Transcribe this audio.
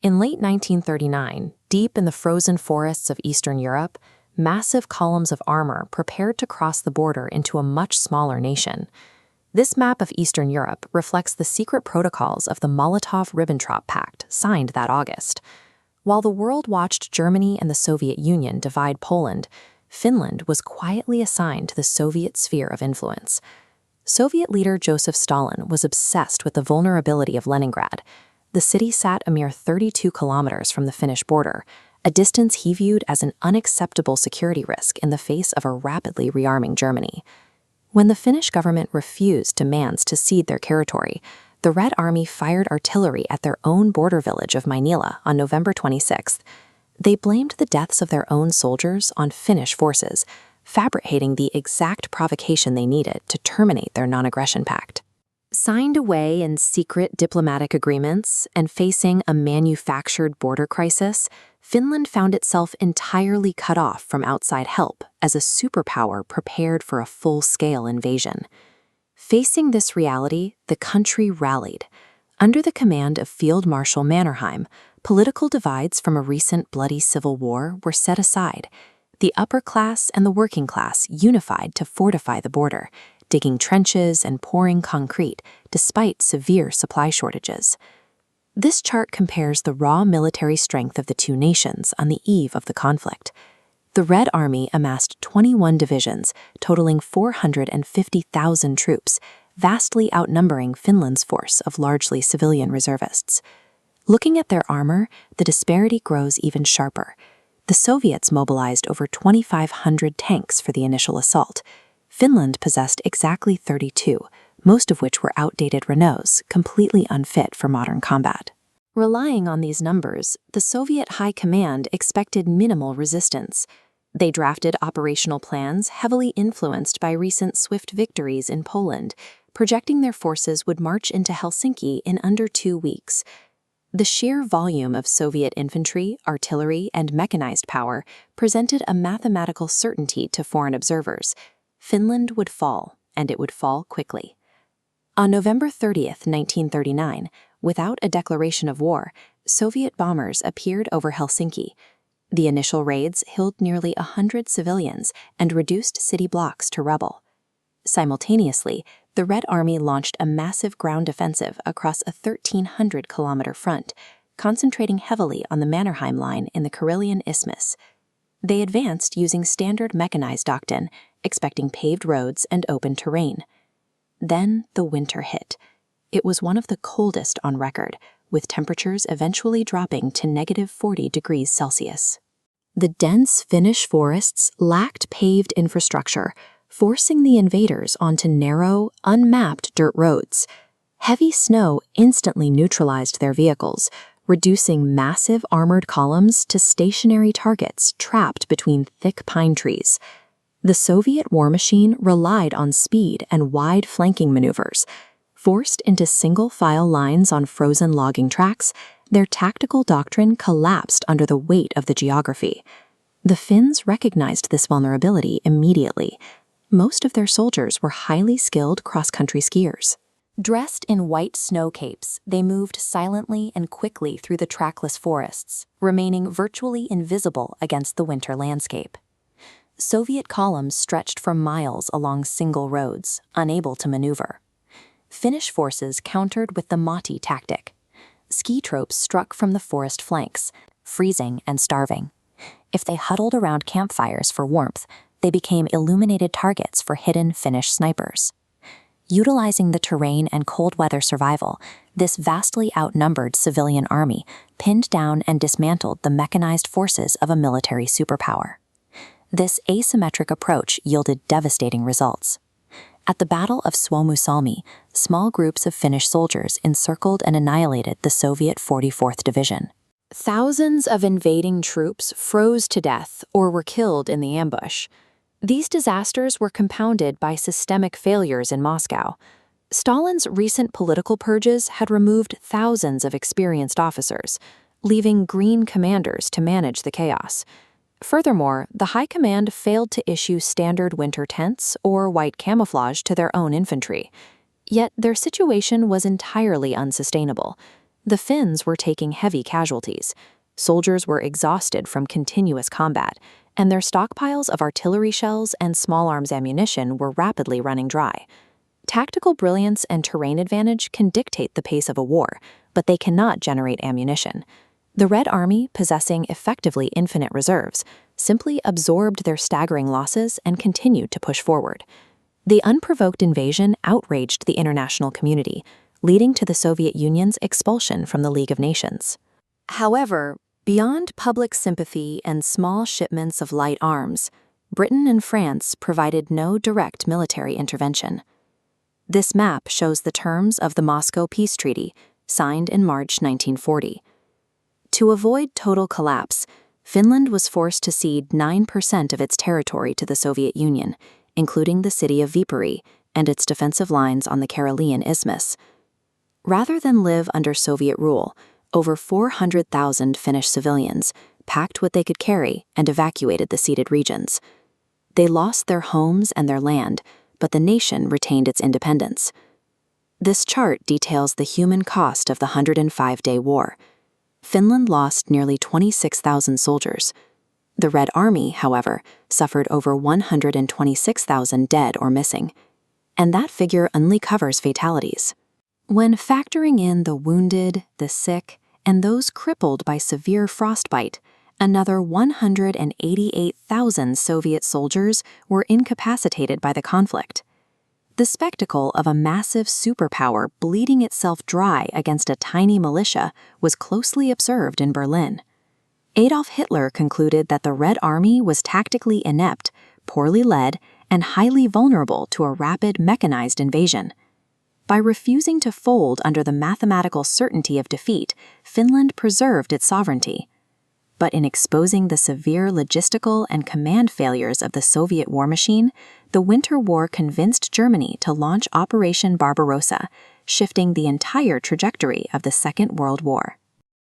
In late 1939, deep in the frozen forests of Eastern Europe, massive columns of armor prepared to cross the border into a much smaller nation. This map of Eastern Europe reflects the secret protocols of the Molotov-Ribbentrop Pact signed that August. While the world watched Germany and the Soviet Union divide Poland, Finland was quietly assigned to the Soviet sphere of influence. Soviet leader Joseph Stalin was obsessed with the vulnerability of Leningrad. The city sat a mere 32 kilometers from the Finnish border, a distance he viewed as an unacceptable security risk in the face of a rapidly rearming Germany. When the Finnish government refused demands to cede their territory, the Red Army fired artillery at their own border village of Mainila on November 26th. They blamed the deaths of their own soldiers on Finnish forces, fabricating the exact provocation they needed to terminate their non-aggression pact. Signed away in secret diplomatic agreements and facing a manufactured border crisis, Finland found itself entirely cut off from outside help as a superpower prepared for a full-scale invasion. Facing this reality, the country rallied. Under the command of Field Marshal Mannerheim, political divides from a recent bloody civil war were set aside. The upper class and the working class unified to fortify the border, digging trenches and pouring concrete despite severe supply shortages. This chart compares the raw military strength of the two nations on the eve of the conflict. The Red Army amassed 21 divisions, totaling 450,000 troops, vastly outnumbering Finland's force of largely civilian reservists. Looking at their armor, the disparity grows even sharper. The Soviets mobilized over 2,500 tanks for the initial assault. Finland possessed exactly 32, most of which were outdated Renaults, completely unfit for modern combat. Relying on these numbers, the Soviet High Command expected minimal resistance. They drafted operational plans heavily influenced by recent swift victories in Poland, projecting their forces would march into Helsinki in under 2 weeks. The sheer volume of Soviet infantry, artillery, and mechanized power presented a mathematical certainty to foreign observers. Finland would fall, and it would fall quickly. On November 30th, 1939, without a declaration of war, Soviet bombers appeared over Helsinki. The initial raids killed nearly 100 civilians and reduced city blocks to rubble. Simultaneously, the Red Army launched a massive ground offensive across a 1,300-kilometer front, concentrating heavily on the Mannerheim Line in the Karelian Isthmus. They advanced using standard mechanized doctrine, expecting paved roads and open terrain. Then the winter hit. It was one of the coldest on record, with temperatures eventually dropping to -40 degrees Celsius. The dense Finnish forests lacked paved infrastructure, forcing the invaders onto narrow, unmapped dirt roads. Heavy snow instantly neutralized their vehicles, reducing massive armored columns to stationary targets trapped between thick pine trees. The Soviet war machine relied on speed and wide flanking maneuvers. Forced into single-file lines on frozen logging tracks, their tactical doctrine collapsed under the weight of the geography. The Finns recognized this vulnerability immediately. Most of their soldiers were highly skilled cross-country skiers. Dressed in white snow capes, they moved silently and quickly through the trackless forests, remaining virtually invisible against the winter landscape. Soviet columns stretched for miles along single roads, unable to maneuver. Finnish forces countered with the Motti tactic. Ski tropes struck from the forest flanks, freezing and starving. If they huddled around campfires for warmth, they became illuminated targets for hidden Finnish snipers. Utilizing the terrain and cold weather survival, this vastly outnumbered civilian army pinned down and dismantled the mechanized forces of a military superpower. This asymmetric approach yielded devastating results. At the Battle of Suomussalmi, small groups of Finnish soldiers encircled and annihilated the Soviet 44th Division. Thousands of invading troops froze to death or were killed in the ambush. These disasters were compounded by systemic failures in Moscow. Stalin's recent political purges had removed thousands of experienced officers, leaving green commanders to manage the chaos. Furthermore, the High Command failed to issue standard winter tents or white camouflage to their own infantry. Yet their situation was entirely unsustainable. The Finns were taking heavy casualties. Soldiers were exhausted from continuous combat, and their stockpiles of artillery shells and small arms ammunition were rapidly running dry. Tactical brilliance and terrain advantage can dictate the pace of a war, but they cannot generate ammunition. The Red Army, possessing effectively infinite reserves, simply absorbed their staggering losses and continued to push forward. The unprovoked invasion outraged the international community, leading to the Soviet Union's expulsion from the League of Nations. However, beyond public sympathy and small shipments of light arms, Britain and France provided no direct military intervention. This map shows the terms of the Moscow Peace Treaty, signed in March 1940. To avoid total collapse, Finland was forced to cede 9% of its territory to the Soviet Union, including the city of Viipuri and its defensive lines on the Karelian Isthmus. Rather than live under Soviet rule, over 400,000 Finnish civilians packed what they could carry and evacuated the ceded regions. They lost their homes and their land, but the nation retained its independence. This chart details the human cost of the 105-day war. Finland lost nearly 26,000 soldiers. The Red Army, however, suffered over 126,000 dead or missing, and that figure only covers fatalities. When factoring in the wounded, the sick, and those crippled by severe frostbite, another 188,000 Soviet soldiers were incapacitated by the conflict. The spectacle of a massive superpower bleeding itself dry against a tiny militia was closely observed in Berlin. Adolf Hitler concluded that the Red Army was tactically inept, poorly led, and highly vulnerable to a rapid mechanized invasion. By refusing to fold under the mathematical certainty of defeat, Finland preserved its sovereignty. But in exposing the severe logistical and command failures of the Soviet war machine, the Winter War convinced Germany to launch Operation Barbarossa, shifting the entire trajectory of the Second World War.